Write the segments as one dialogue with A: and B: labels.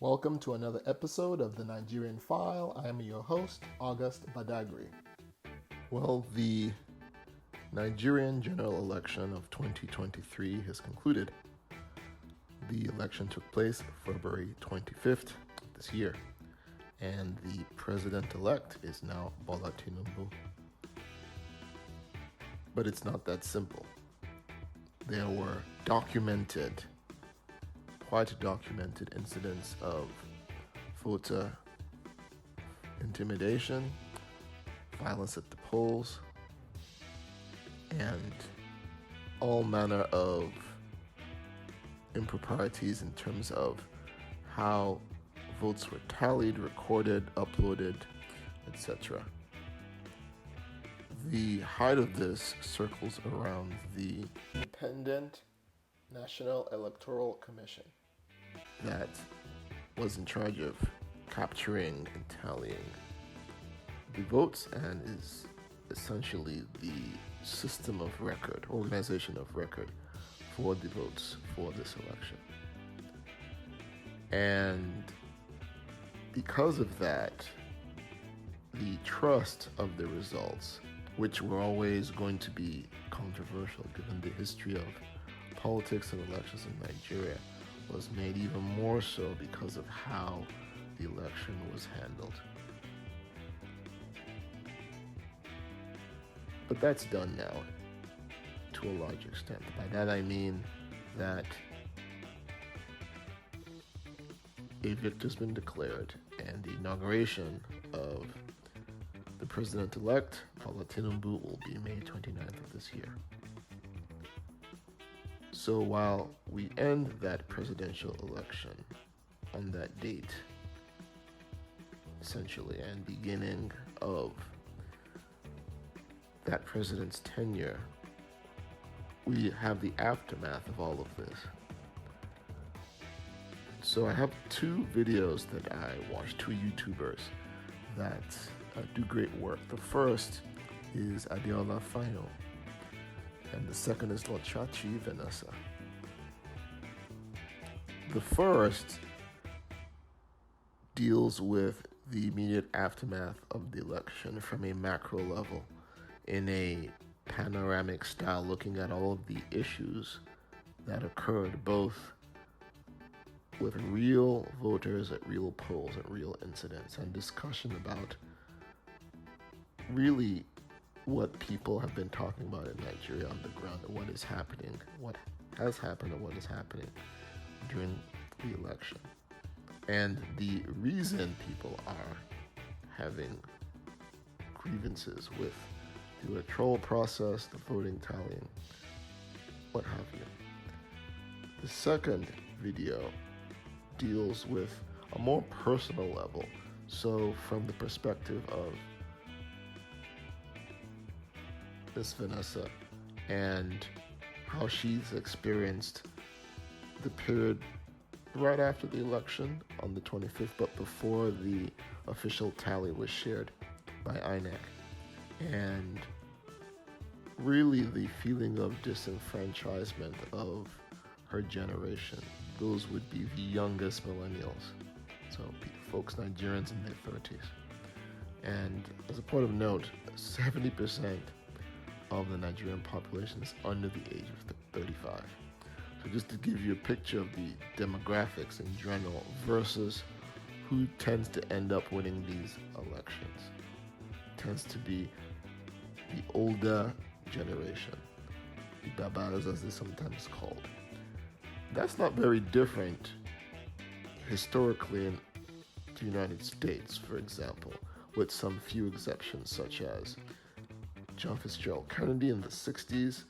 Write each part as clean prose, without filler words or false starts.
A: Welcome to another episode of the Nigerian File. I am your host, August Badagry. Well, the Nigerian general election of 2023 has concluded. The election took place February 25th this year, and the president-elect is now Bola Tinubu. But it's not that simple. There were quite documented incidents of voter intimidation, violence at the polls, and all manner of improprieties in terms of how votes were tallied, recorded, uploaded, etc. The height of this circles around the Independent National Electoral Commission that was in charge of capturing and tallying the votes and is essentially the system of record, organization of record for the votes for this election. And because of that, the trust of the results, which were always going to be controversial given the history of politics and elections in Nigeria, was made even more so because of how the election was handled. But that's done now to a large extent. By that I mean that a victor's been declared and the inauguration of the president-elect, Bola Tinubu, will be May 29th of this year. So while we end that presidential election on that date, essentially, and beginning of that president's tenure, we have the aftermath of all of this. So I have two videos that I watched, two YouTubers that do great work. The first is Adeola Fino, and the second is Lochachi Vanessa. The first deals with the immediate aftermath of the election from a macro level, in a panoramic style, looking at all of the issues that occurred, both with real voters at real polls, at real incidents, and discussion about really what people have been talking about in Nigeria on the ground, and what is happening, what has happened, and what is happening during the election. And the reason people are having grievances with the electoral process, the voting tallying, what have you. The second video deals with a more personal level, so from the perspective of Miss Vanessa and how she's experienced the period right after the election on the 25th, but before the official tally was shared by INEC. And really the feeling of disenfranchisement of her generation. Those would be the youngest millennials, so folks, Nigerians in their 30s. And as a point of note, 70% of the Nigerian population is under the age of 35. So just to give you a picture of the demographics in general versus who tends to end up winning these elections. It tends to be the older generation, the Babas as they're sometimes called. That's not very different historically in the United States, for example, with some few exceptions such as John Fitzgerald Kennedy in the 60s,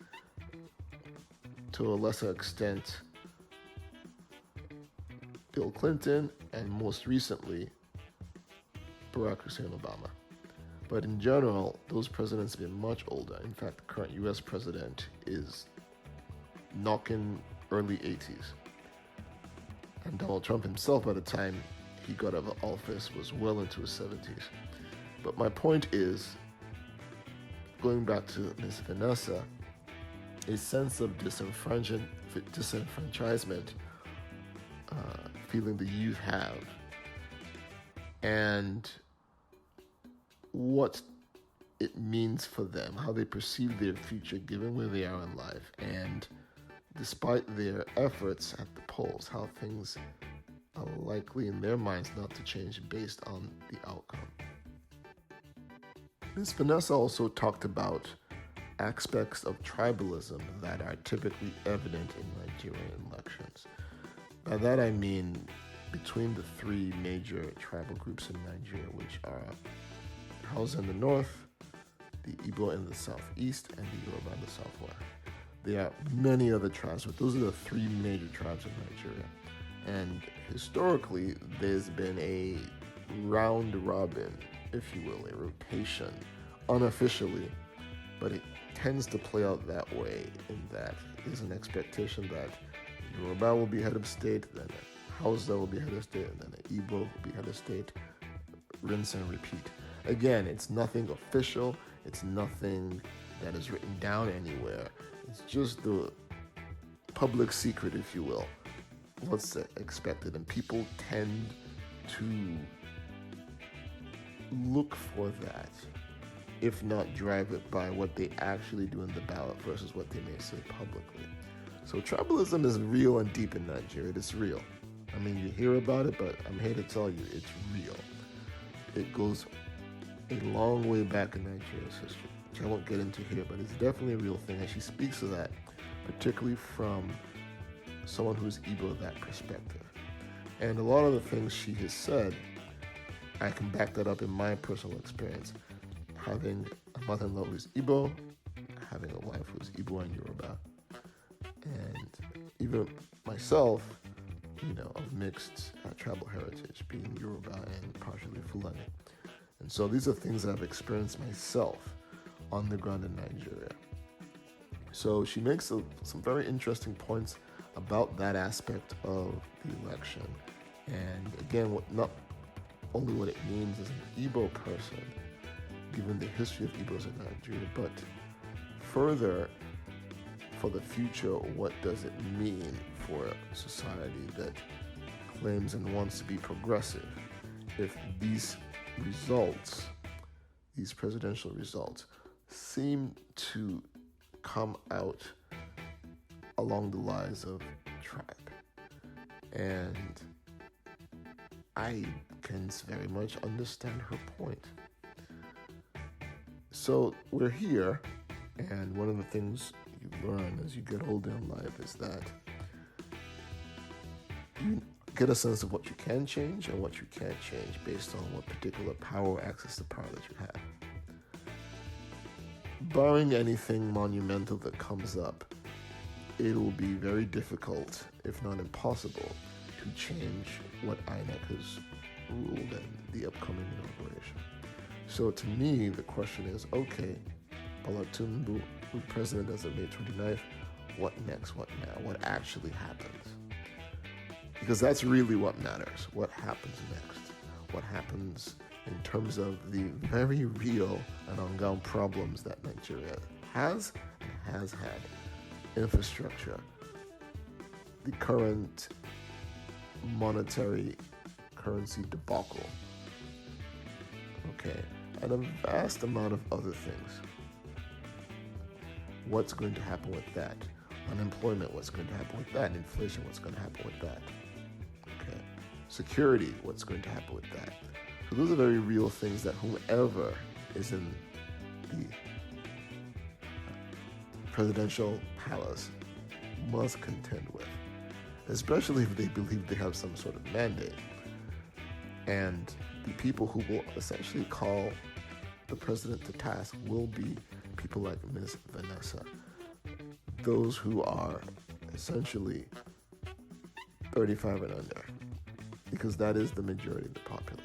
A: to a lesser extent Bill Clinton, and most recently Barack Hussein Obama. But in general, those presidents have been much older. In fact, the current US president is knocking early 80s. And Donald Trump himself, by the time he got out of office, was well into his 70s. But my point is, going back to Ms. Vanessa, a sense of disenfranchisement feeling the youth have, and what it means for them, how they perceive their future given where they are in life, and despite their efforts at the polls, how things are likely in their minds not to change based on the outcome. Ms. Vanessa also talked about aspects of tribalism that are typically evident in Nigerian elections. By that I mean between the three major tribal groups in Nigeria, which are Hausa in the north, the Igbo in the southeast, and the Yoruba in the southwest. There are many other tribes, but those are the three major tribes in Nigeria. And historically, there's been a round robin, if you will, a rotation, unofficially, but it tends to play out that way, in that there's an expectation that Yoruba will be head of state, then Hausa will be head of state, and then Igbo will be head of state, rinse and repeat. Again, it's nothing official, it's nothing that is written down anywhere, it's just the public secret, if you will, what's expected, and people tend to look for that, if not drive it by what they actually do in the ballot versus what they may say publicly. So tribalism is real and deep in Nigeria. It's real. I mean, you hear about it, but I'm here to tell you it's real. It goes a long way back in Nigeria's history, which I won't get into here, but it's definitely a real thing. And she speaks of that, particularly from someone who's Igbo of that perspective. And a lot of the things she has said, I can back that up in my personal experience. Having a mother-in-law who's Igbo, having a wife who's Igbo and Yoruba, and even myself, of mixed tribal heritage, being Yoruba and partially Fulani. And so these are things that I've experienced myself on the ground in Nigeria. So she makes some very interesting points about that aspect of the election. And again, not only what it means as an Igbo person, given the history of Igbos in Nigeria, but further, for the future, what does it mean for a society that claims and wants to be progressive if these results, these presidential results, seem to come out along the lines of tribe? And I can very much understand her point. So we're here, and one of the things you learn as you get older in life is that you get a sense of what you can change and what you can't change based on what particular power or access to power that you have. Barring anything monumental that comes up, it will be very difficult, if not impossible, to change what INEC has ruled in the upcoming inauguration. So to me, the question is, okay, Bola Tinubu will be president as of May 29th. What next? What now? What actually happens? Because that's really what matters. What happens next? What happens in terms of the very real and ongoing problems that Nigeria has and has had. Infrastructure, the current monetary currency debacle, okay, and a vast amount of other things. What's going to happen with that? Unemployment, what's going to happen with that? Inflation, what's going to happen with that? Okay. Security, what's going to happen with that? So those are very real things that whomever is in the presidential palace must contend with, especially if they believe they have some sort of mandate. And the people who will essentially call the president to task will be people like Ms. Vanessa, those who are essentially 35 and under, because that is the majority of the populace.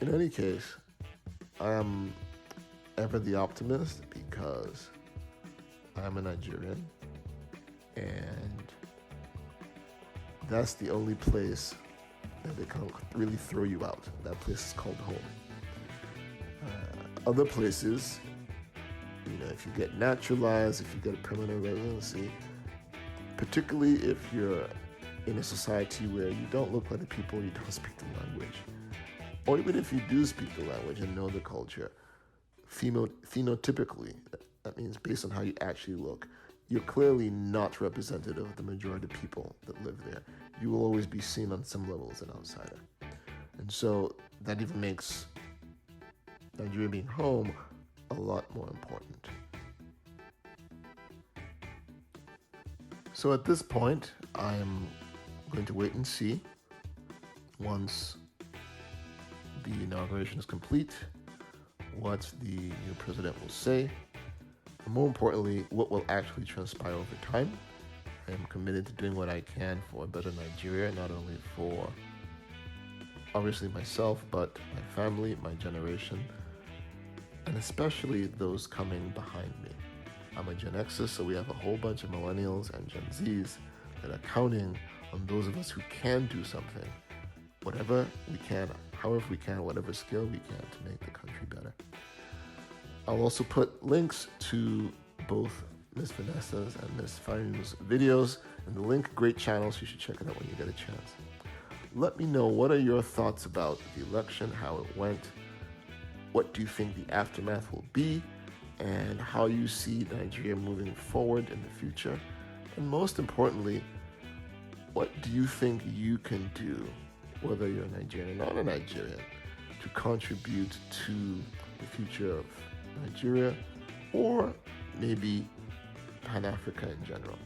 A: In any case, I am ever the optimist because I'm a Nigerian, and that's the only place that they can really throw you out. That place is called home. Other places, if you get naturalized, if you get a permanent residency, particularly if you're in a society where you don't look like the people, you don't speak the language. Or even if you do speak the language and know the culture, phenotypically, that means based on how you actually look, you're clearly not representative of the majority of people that live there. You will always be seen on some level as an outsider. And so that even makes Nigeria being home a lot more important. So at this point, I'm going to wait and see once the inauguration is complete, what the new president will say, and more importantly, what will actually transpire over time. I am committed to doing what I can for a better Nigeria, not only for obviously myself, but my family, my generation, and especially those coming behind me. I'm a Gen Xer, so we have a whole bunch of millennials and Gen Zs that are counting on those of us who can do something, whatever we can, however we can, whatever skill we can to make the country better. I'll also put links to both Ms. Vanessa's and Ms. Fanu's videos in the link. Great channels, you should check it out when you get a chance. Let me know, what are your thoughts about the election, how it went, what do you think the aftermath will be, and how you see Nigeria moving forward in the future. And most importantly, what do you think you can do, whether you're a Nigerian or not a Nigerian, to contribute to the future of Nigeria or maybe Pan-Africa in general?